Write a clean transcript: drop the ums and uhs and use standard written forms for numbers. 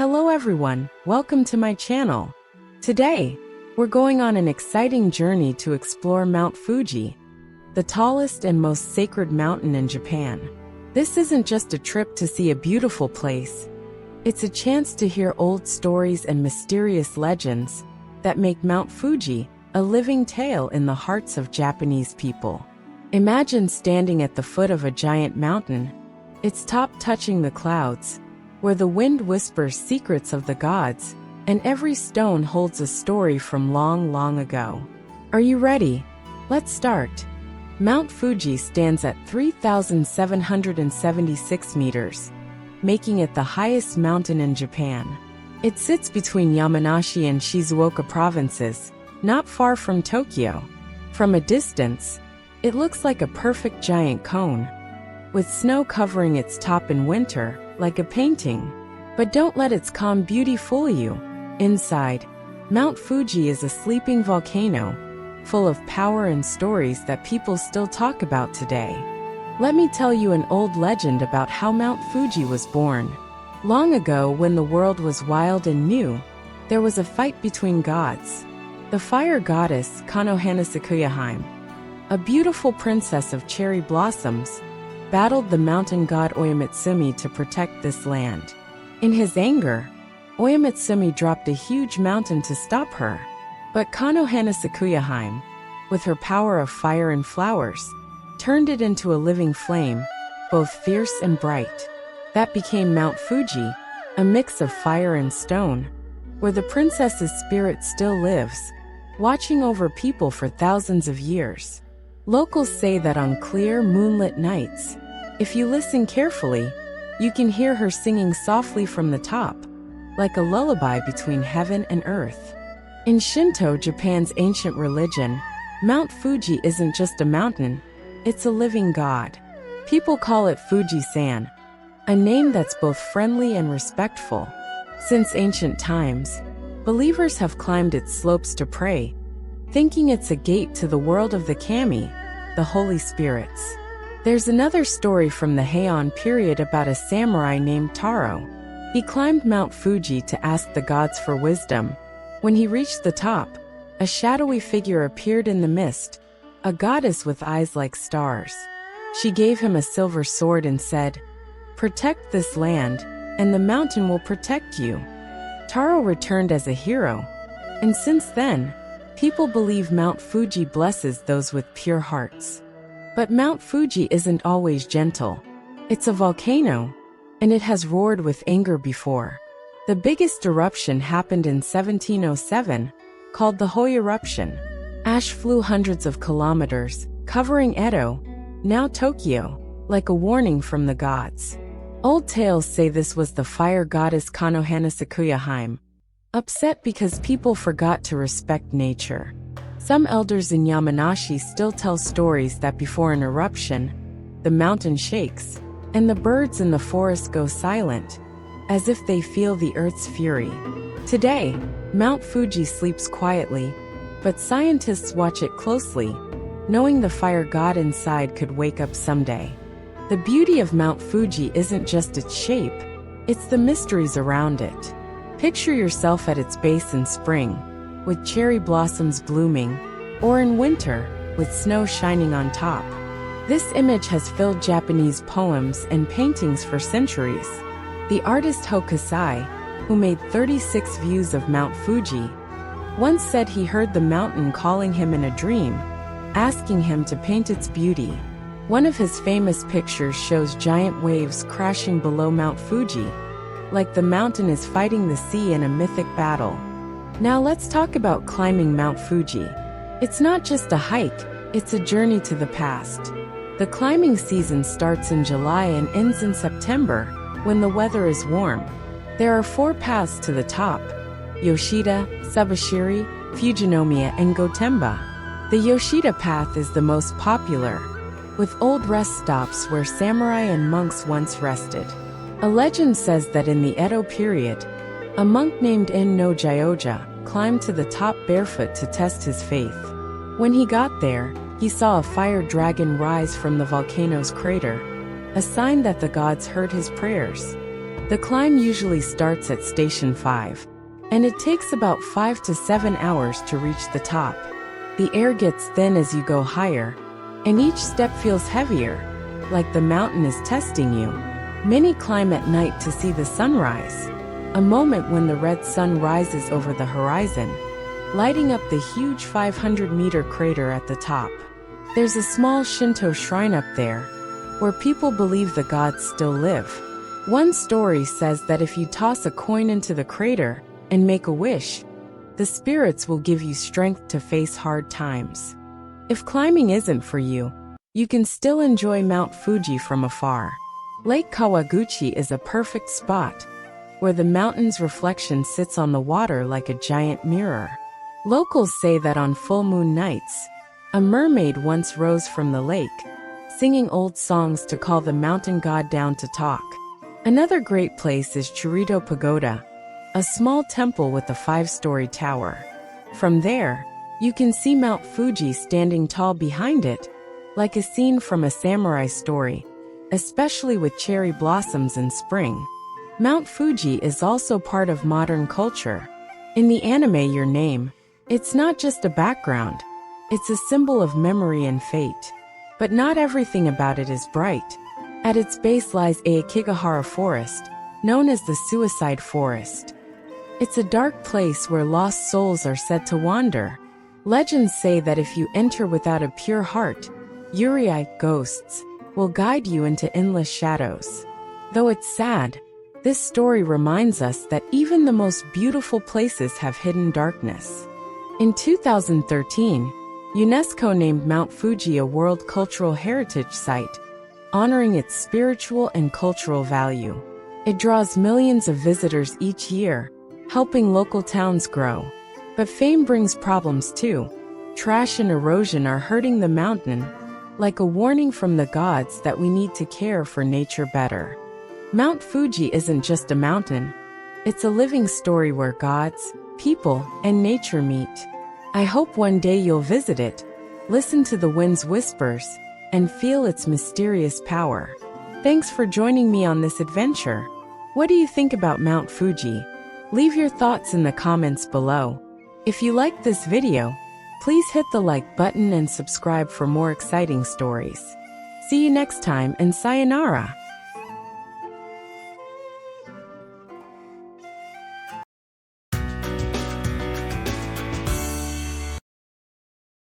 Hello everyone, welcome to my channel. Today, we're going on an exciting journey to explore Mount Fuji, the tallest and most sacred mountain in Japan. This isn't just a trip to see a beautiful place. It's a chance to hear old stories and mysterious legends that make Mount Fuji a living tale in the hearts of Japanese people. Imagine standing at the foot of a giant mountain, its top touching the clouds, where the wind whispers secrets of the gods, and every stone holds a story from long, long ago. Are you ready? Let's start. Mount Fuji stands at 3,776 meters, making it the highest mountain in Japan. It sits between Yamanashi and Shizuoka provinces, not far from Tokyo. From a distance, it looks like a perfect giant cone, with snow covering its top in winter, like a painting. But don't let its calm beauty fool you. Inside, Mount Fuji is a sleeping volcano, full of power and stories that people still talk about today. Let me tell you an old legend about how Mount Fuji was born. Long ago, when the world was wild and new, there was a fight between gods. The fire goddess Konohana, a beautiful princess of cherry blossoms, battled the mountain god Oyamitsumi to protect this land. In his anger, Oyamitsumi dropped a huge mountain to stop her. But Konohana, with her power of fire and flowers, turned it into a living flame, both fierce and bright. That became Mount Fuji, a mix of fire and stone, where the princess's spirit still lives, watching over people for thousands of years. Locals say that on clear, moonlit nights, if you listen carefully, you can hear her singing softly from the top, like a lullaby between heaven and earth. In Shinto, Japan's ancient religion, Mount Fuji isn't just a mountain, it's a living god. People call it Fuji-san, a name that's both friendly and respectful. Since ancient times, believers have climbed its slopes to pray, thinking it's a gate to the world of the kami, the holy spirits. There's another story from the Heian period about a samurai named Taro. He climbed Mount Fuji to ask the gods for wisdom. When he reached the top, a shadowy figure appeared in the mist, a goddess with eyes like stars. She gave him a silver sword and said, "Protect this land, and the mountain will protect you." Taro returned as a hero, and since then, people believe Mount Fuji blesses those with pure hearts. But Mount Fuji isn't always gentle. It's a volcano, and it has roared with anger before. The biggest eruption happened in 1707, called the Hoi eruption. Ash flew hundreds of kilometers, covering Edo, now Tokyo, like a warning from the gods. Old tales say this was the fire goddess Konohana, upset because people forgot to respect nature. Some elders in Yamanashi still tell stories that before an eruption, the mountain shakes, and the birds in the forest go silent, as if they feel the earth's fury. Today, Mount Fuji sleeps quietly, but scientists watch it closely, knowing the fire god inside could wake up someday. The beauty of Mount Fuji isn't just its shape, it's the mysteries around it. Picture yourself at its base in spring, with cherry blossoms blooming, or in winter, with snow shining on top. This image has filled Japanese poems and paintings for centuries. The artist Hokusai, who made 36 views of Mount Fuji, once said he heard the mountain calling him in a dream, asking him to paint its beauty. One of his famous pictures shows giant waves crashing below Mount Fuji, like the mountain is fighting the sea in a mythic battle. Now let's talk about climbing Mount Fuji. It's not just a hike, it's a journey to the past. The climbing season starts in July and ends in September, when the weather is warm. There are 4 paths to the top: Yoshida, Subashiri, Fujinomiya, and Gotemba. The Yoshida path is the most popular, with old rest stops where samurai and monks once rested. A legend says that in the Edo period, a monk named In no Jyoja climbed to the top barefoot to test his faith. When he got there, he saw a fire dragon rise from the volcano's crater, a sign that the gods heard his prayers. The climb usually starts at Station 5, and it takes about 5 to 7 hours to reach the top. The air gets thin as you go higher, and each step feels heavier, like the mountain is testing you. Many climb at night to see the sunrise, a moment when the red sun rises over the horizon, lighting up the huge 500-meter crater at the top. There's a small Shinto shrine up there, where people believe the gods still live. One story says that if you toss a coin into the crater and make a wish, the spirits will give you strength to face hard times. If climbing isn't for you, you can still enjoy Mount Fuji from afar. Lake Kawaguchi is a perfect spot, where the mountain's reflection sits on the water like a giant mirror. Locals say that on full moon nights, a mermaid once rose from the lake, singing old songs to call the mountain god down to talk. Another great place is Churito Pagoda, a small temple with a 5-story tower. From there, you can see Mount Fuji standing tall behind it, like a scene from a samurai story, especially with cherry blossoms in spring. Mount Fuji is also part of modern culture. In the anime Your Name, it's not just a background, it's a symbol of memory and fate. But not everything about it is bright. At its base lies Aokigahara Forest, known as the Suicide Forest. It's a dark place where lost souls are said to wander. Legends say that if you enter without a pure heart, Yurei, ghosts, will guide you into endless shadows. Though it's sad, this story reminds us that even the most beautiful places have hidden darkness. In 2013, UNESCO named Mount Fuji a World Cultural Heritage Site, honoring its spiritual and cultural value. It draws millions of visitors each year, helping local towns grow. But fame brings problems too. Trash and erosion are hurting the mountain, like a warning from the gods that we need to care for nature better. Mount Fuji isn't just a mountain. It's a living story where gods, people, and nature meet. I hope one day you'll visit it, listen to the wind's whispers, and feel its mysterious power. Thanks for joining me on this adventure. What do you think about Mount Fuji? Leave your thoughts in the comments below. If you liked this video, please hit the like button and subscribe for more exciting stories. See you next time, and sayonara!